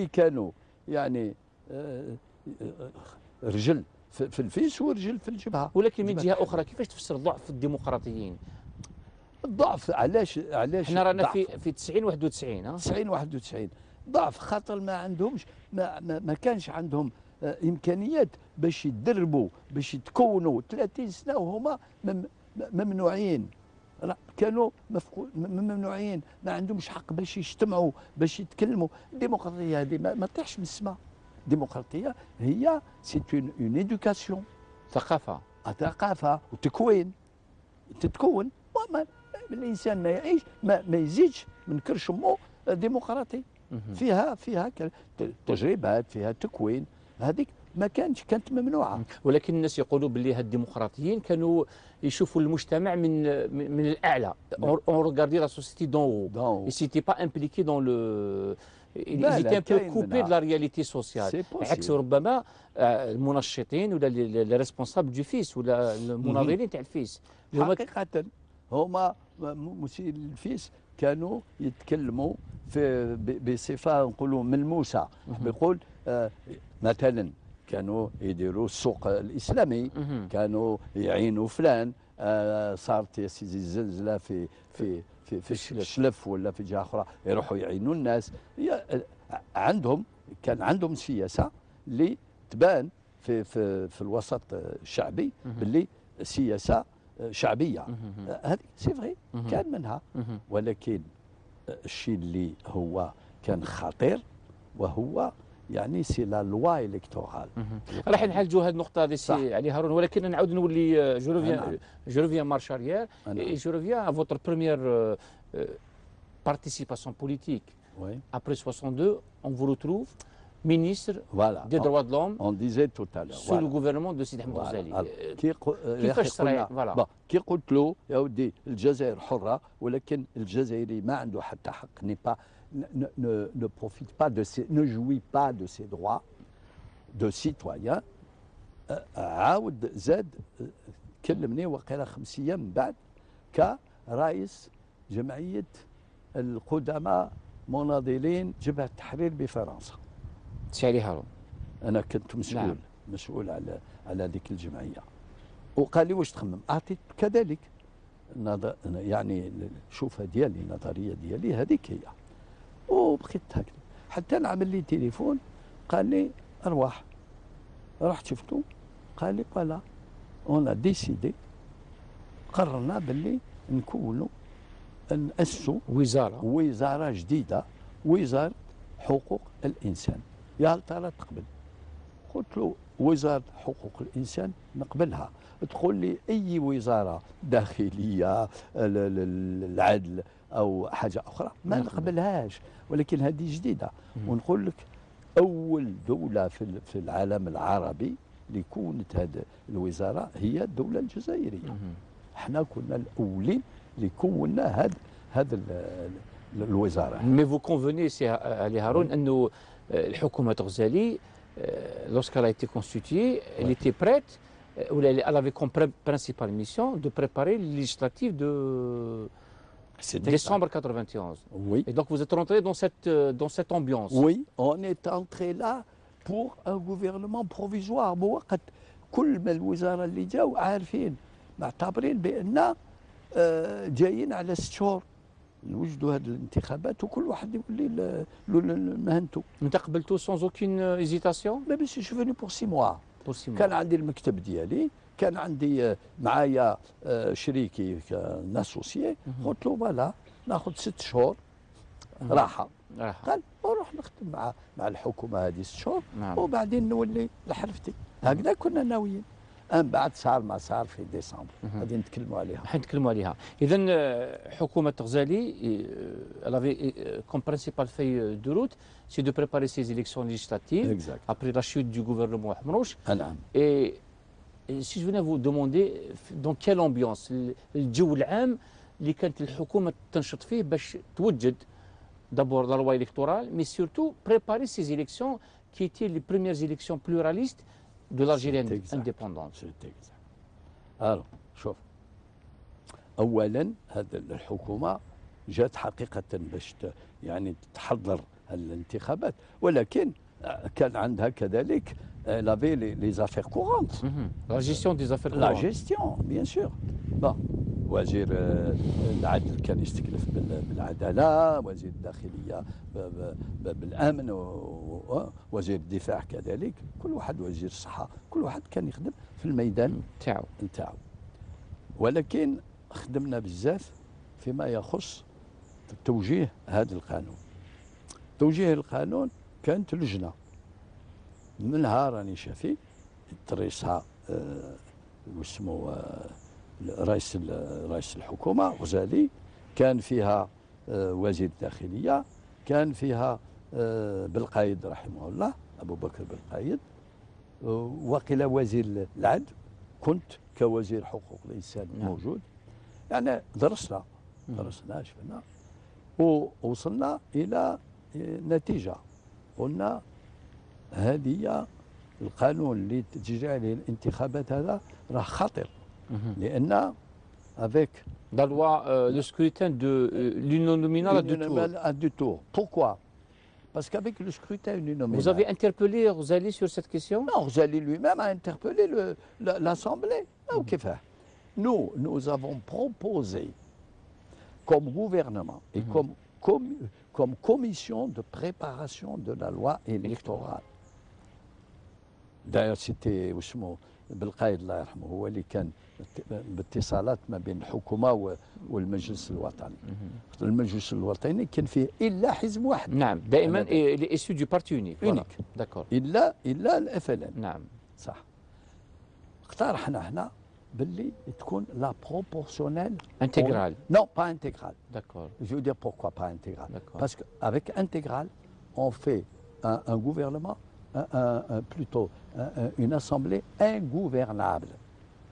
كانوا يعني رجل في الفيس ورجل في الجبهه. ولكن من جهه اخرى كيفاش تفسر ضعف الديمقراطيين؟ الضعف علاش احنا رانا ضعف؟ في 90 91 90 91 ضعف خاطر ما عندهمش ما كانش عندهم امكانيات باش يدربوا باش يتكونوا 30 سنه وهما ممنوعين. كانوا ممنوعين، ما عندهمش حق باش يجتمعوا باش يتكلموا. الديمقراطيه هذه ما تطيحش من السماء. الديمقراطيه هي سي اون ايدوكاسيون، ثقافه وتكوين. تتكون الانسان ما يعيش ما يزيدش من كرش امه ديمقراطي. فيها تجربات، فيها تكوين. هذيك ما كانت ممنوعه. ولكن الناس يقولوا باللي هاد الديمقراطيين كانوا يشوفوا المجتمع من الاعلى. اون ريغاردي لا سوسيتي دون هو، ils s'étaient pas impliqués dans le ils étaient un peu coupés de la réalité sociale. عكس ربما المنشطين ولا لي ريسبونسابل دو فيس ولا المناضلين تاع الفيس. حقيقه هما الفيس كانوا يتكلموا بصفه نقولوا ملموسه. بيقول مثلا كانوا يديروا السوق الاسلامي، كانوا يعينوا فلان، صارت يا سيدي الزلزله في الشلف ولا في جهه اخرى، يروحوا يعينوا الناس. كان عندهم سياسه اللي تبان في الوسط الشعبي باللي سياسه شعبيه. هذه سي فغي كان منها. ولكن الشيء اللي هو كان خطير وهو يعني سي لا لوا الكتورال. راح نحلجوا هذه النقطه هذه سي علي هارون، ولكن نعاود نولي جو ريفيان مارش اريير et je reviens à votre première participation politique. Après 62, on vous retrouve ministre des droits de l'homme. On disait tout à l'heure sous le gouvernement de سيدي أحمد غزالي. كيفاش صرا؟ فوالا كي قلت له يا ودي الجزائر حره، ولكن الجزائري ما عنده حتى حق، ne profite pas ne jouit pas de ses droits de citoyen. عاود زاد كلمني وقيلا 5 ايام من بعد كرئيس جمعيه القدماء مناضلين جبهه التحرير بفرنسا. سي علي هارون. انا كنت مسؤول على ذيك الجمعيه. وقال لي واش تخمم؟ اعطيت كذلك يعني الشوفه ديالي، النظريه ديالي هذيك هي. وبقيت هكذا حتى نعمل لي تليفون قال لي ارواح. رحت شفتو قال لي فوالا اون ديسيدي، قررنا باللي نأسسوا وزاره جديده، وزاره حقوق الانسان. يا هل ترى تقبل؟ قلت له وزاره حقوق الانسان نقبلها. تقول لي اي وزاره داخليه العدل او حاجه اخرى ما نقبلهاش، ولكن هذه جديده. ونقول لك اول دوله في العالم العربي اللي كونت هذه الوزاره هي الدوله الجزائريه. احنا كنا الاولين اللي كونا هذا الوزاره. مي فو كونفوني سي علي هارون انه الحكومه غزالي lorsqu'elle a été constituée, elle était prête, elle avait comme principale mission de préparer les législatives de décembre 91. Oui. Et donc vous êtes rentré dans cette ambiance. Oui, on est entré là pour un gouvernement provisoire مؤقت. كل ما الوزاره اللي جاوا عارفين معتبرين بان جايين على 6 شهور نوجدوا هذه الانتخابات وكل واحد يولي مهنته. انت قبلتوا سونز اوكين ايزيتاسيون؟ لا بس جو فيني بور 6 موا. كان عندي المكتب ديالي، كان عندي معايا شريكي ناسوسيي. قلت له فوالا ناخذ 6 شهور راحه. قال نروح نخدم مع الحكومه هذه 6 شهور وبعدين نولي لحرفتي. هكذا كنا ناويين. من بعد صار ما صار في ديسمبر غادي نتكلموا عليها. حنتكلموا عليها. اذا حكومه غزالي elle avait comme principale feuille de route c'est de préparer ces élections législatives après la chute du gouvernement حمروش. نعم. Et si je venais vous demander dans quelle ambiance الجو العام اللي كانت الحكومه تنشط فيه باش توجد d'abord la loi électorale mais surtout préparer ces élections qui étaient les premières élections pluralistes de l'Algérie indépendante. Alors, شوف اولا هذا الحكومه جات حقيقه باش يعني تحضر الانتخابات، ولكن كان عندها كذلك elle avait les affaires courantes. La gestion des affaires courantes. La courantes. gestion, bien sûr. Bon. وزير العدل كان يستكلف بالعداله، وزير الداخليه بالامن، وزير الدفاع كذلك، كل واحد، وزير الصحه، كل واحد كان يخدم في الميدان نتاعو. ولكن خدمنا بزاف فيما يخص توجيه هذا القانون. توجيه القانون كانت لجنه منها راني شافي ترئيسها واسمه رئيس الحكومه غزالي، كان فيها وزير الداخليه، كان فيها بالقايد رحمه الله ابو بكر بالقايد، وقيل وزير العدل، كنت كوزير حقوق الانسان موجود. يعني درسنا شفنا ووصلنا الى نتيجه، قلنا هذه القانون اللي تجري عليه الانتخابات هذا راه خطر، لان avec la loi le scrutin de l'uninominal à deux tours. Pourquoi? Parce qu'avec le scrutin uninominal. Vous avez interpellé Ghazali sur cette question? Non, Ghazali lui-même a interpellé l'Assemblée. Nous avons proposé comme gouvernement et comme commission de préparation de la loi électorale. D'ailleurs, c'était واسمه بالقايد الله يرحمه، هو اللي كان باتصالات ما بين الحكومه والمجلس الوطني. المجلس الوطني كان فيه الا حزب واحد. نعم، دائما اللي اسيو دو بارتي يونيك. داكور. الا الاف ال ان. نعم. صح. اقترحنا احنا باللي تكون لا بروبورسيونيل انتيغرال. Non, pas intégrale. D'accord. Je veux dire pourquoi pas intégrale. Parce qu'avec intégrale, on fait un gouvernement, plutôt une assemblée ingouvernable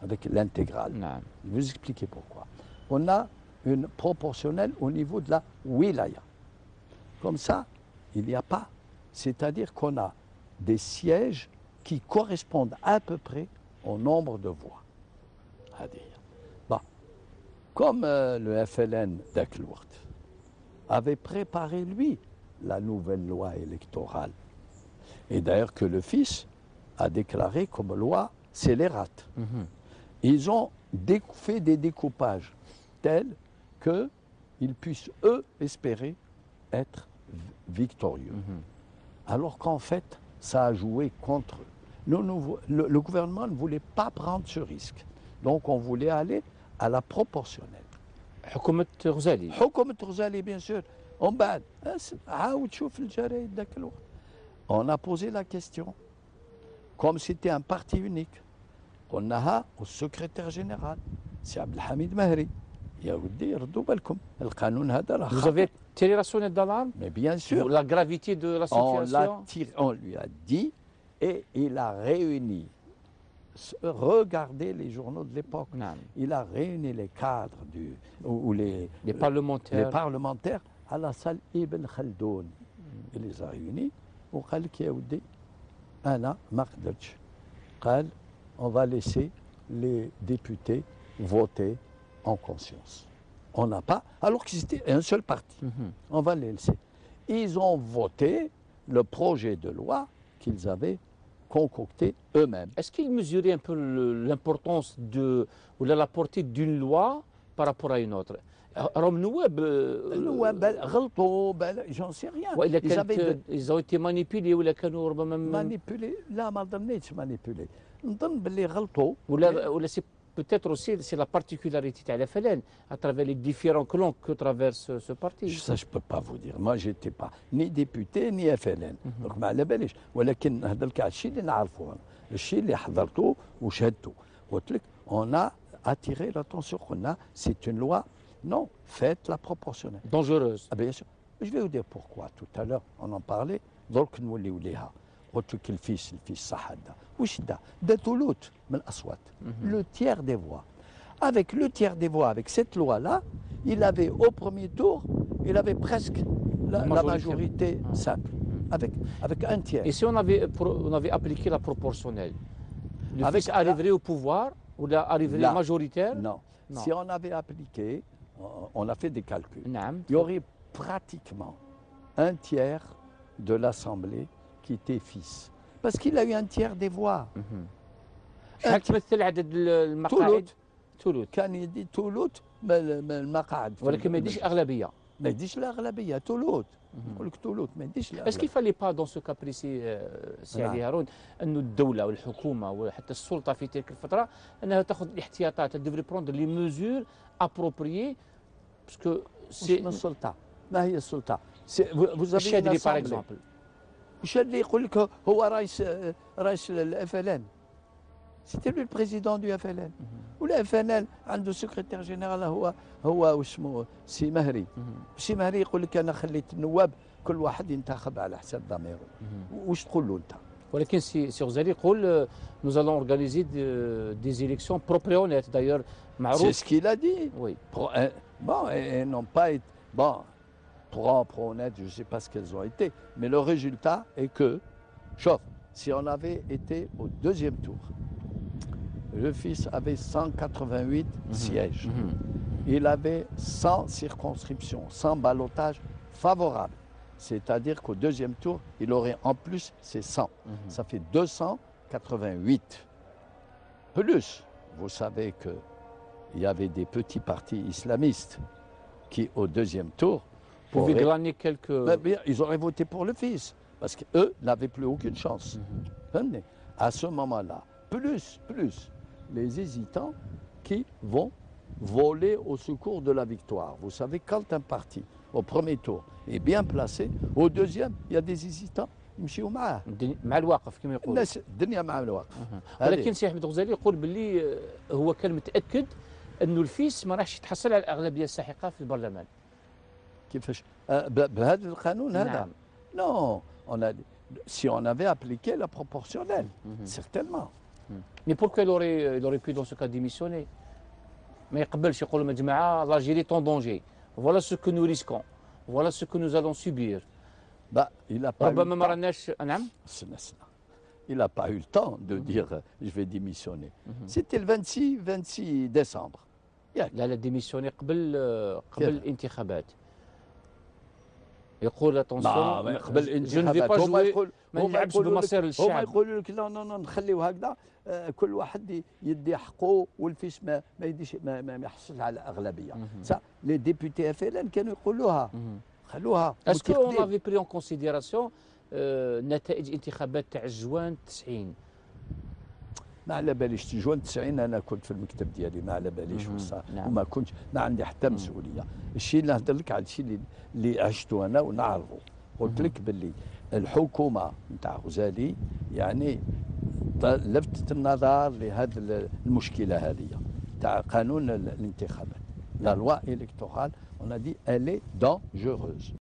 avec l'intégrale. Je vais vous expliquer pourquoi. On a une proportionnelle au niveau de la wilaya. Comme ça, il n'y a pas. C'est-à-dire qu'on a des sièges qui correspondent à peu près au nombre de voix. Bon. Comme le FLN d'Aklourt avait préparé, lui, la nouvelle loi électorale, et d'ailleurs que le fils a déclaré comme loi scélérate. Ils ont fait des découpages tels qu'ils puissent, eux, espérer être victorieux. Alors qu'en fait, ça a joué contre eux. Le gouvernement ne voulait pas prendre ce risque. Donc on voulait aller à la proportionnelle. حكومة غزالي. حكومة غزالي bien sûr. ومن بعد عاود شوف الجرايد ذاك الوقت. On a posé la question. Comme c'était un parti unique, قلناها au secrétaire général, c'est Abdelhamid Mahri. يا ودي ردوا بالكم القانون هذا راه Vous avez tiré la sonnette d'alarme? Mais bien sûr. La gravité de la situation? On lui a dit et il a réuni. Regardez les journaux de l'époque. Il a réuni les cadres ou les parlementaires à la salle Ibn Khaldoun. Il les a réunis. وقال لك يا ودي أنا ما قدرتش. قال on va laisser les députés voter en conscience. On n'a pas, alors que c'était un seul parti. On va les laisser. Ils ont voté le projet de loi qu'ils avaient concocté eux-mêmes. Est-ce qu'ils mesuraient un peu l'importance ou la portée d'une loi par rapport à une autre? راهم النواب غلطوا j'en sais rien. Ils ont été manipulés ولا كانوا ربما مانيبيولي. لا ما ظنيتش مانيبيولي. نظن باللي غلطوا. ولا سي peut-être aussi c'est la particularité تاع الفلان à travers les différents clans que traverse ce parti. Ça je peux pas vous dire. Moi j'étais pas ni député ni FLN. Donc ما على باليش. ولكن نهضر لك على الشيء اللي نعرفه، الشيء اللي حضرته وشهدته. قلت لك on a attiré l'attention قلنا c'est une loi. Non, faites la proportionnelle. Dangereuse. Ah bien sûr. Je vais vous dire pourquoi. Tout à l'heure, on en parlait. Donc, nous l'avons dit. قلت لك الفيس صح دا. وش دا؟ دا ثلث من الأصوات. Le tiers des voix. Avec le tiers des voix, avec cette loi-là, il avait au premier tour, il avait presque la majorité simple. Avec un tiers. Et si on avait appliqué la proportionnelle, le fils arriverait au pouvoir ou arriverait majoritaire? Non. Si on avait appliqué, on a fait des calculs. Il y aurait pratiquement un tiers de l'Assemblée qui était fils. Parce qu'il a eu un tiers des voix. شحال تمثل عدد المقاعد؟ تولوت كان يدي تولوت من المقاعد، ولكن ما يديش اغلبيه. ما يديش الاغلبيه تولوت. نقول لك تولوت ما يديش الاغلبيه. اسكو فالي با دون سو كابريسي سي علي هارون انه الدوله والحكومه وحتى السلطه في تلك الفتره انها تاخذ الاحتياطات، ديفري بروندر لي ميزور ابروبريي باسكو سي من السلطه. ما هي السلطه؟ الشادلي باغ اكزومبل. الشادلي يقول لك هو رئيس الاف ال ان. سيتي لو البريزيدون دو اف ال ان. والاف ال ان عنده سكرتير جينيرال هو واسمه سي مهري. سي مهري يقول لك انا خليت النواب كل واحد ينتخب على حساب ضميره. واش تقول له انت؟ ولكن سي غزالي يقول nous allons organiser des élections propres et honnêtes. D'ailleurs, معروف. C'est ce qu'il a dit. Oui. Bon, et n'ont pas été bon, propres, honnêtes, je ne sais pas ce qu'elles ont été, mais le résultat est que, chauffe, si on avait été au deuxième tour, le fils avait 188 sièges. Il avait 100 circonscriptions, 100 ballottages favorables. C'est-à-dire qu'au deuxième tour, il aurait en plus ces 100. Ça fait 288. Plus, vous savez qu'il y avait des petits partis islamistes qui, au deuxième tour, pouvaient glaner quelques... ils auraient voté pour le fils, parce qu'eux n'avaient plus aucune chance. À ce moment-là, plus les hésitants qui vont voler au secours de la victoire. Vous savez, quand un parti, au premier tour, est bien placé, au deuxième, il y a des hésitants. يمشيو معاه مع الواقف كما يقولوا. الناس الدنيا مع الواقف. ولكن سي احمد غزالي يقول باللي هو كان متاكد انه الفيس ما راحش يتحصل على الاغلبيه الساحقه في البرلمان. كيفاش؟ بهذا القانون هذا؟ نعم. Non, si on avait appliqué la proportionnelle, certainement. Mais pourquoi il aurait pu dans ce cas démissionner؟ ما يقبلش يقول لهم يا جماعه l'Algérie est en danger. Voilà ce que nous risquons. Voilà ce que nous allons subir. Bah, il a pas ربما ما راناش. نعم. Il n'a pas eu le temps de dire je vais démissionner. C'était le 26 décembre. لا ديميسيوني قبل الانتخابات. يقول اتونسيون قبل الانتخابات ما نلعبش بمصير الشعب. هما يقولوا لك لا نخليو هكذا كل واحد يدي حقه والفيس ما يديش ما يحصلش على اغلبيه. لي ديبوتي اف ال ان كانوا يقولوها خلوها. اسكو اون افي بري اون كونسيديراسيون نتائج انتخابات تاع جوان 90؟ ما على باليش جوان 90 انا كنت في المكتب ديالي ما على باليش وما كنتش ما عندي حتى مسؤوليه. الشيء اللي نهضر لك على الشيء اللي عشته انا ونعرفه. قلت لك باللي الحكومه نتاع غزالي يعني لفتت النظر لهذه المشكله هذه تاع قانون الانتخابات. لا لوا الكتورال on a dit elle est dangereuse.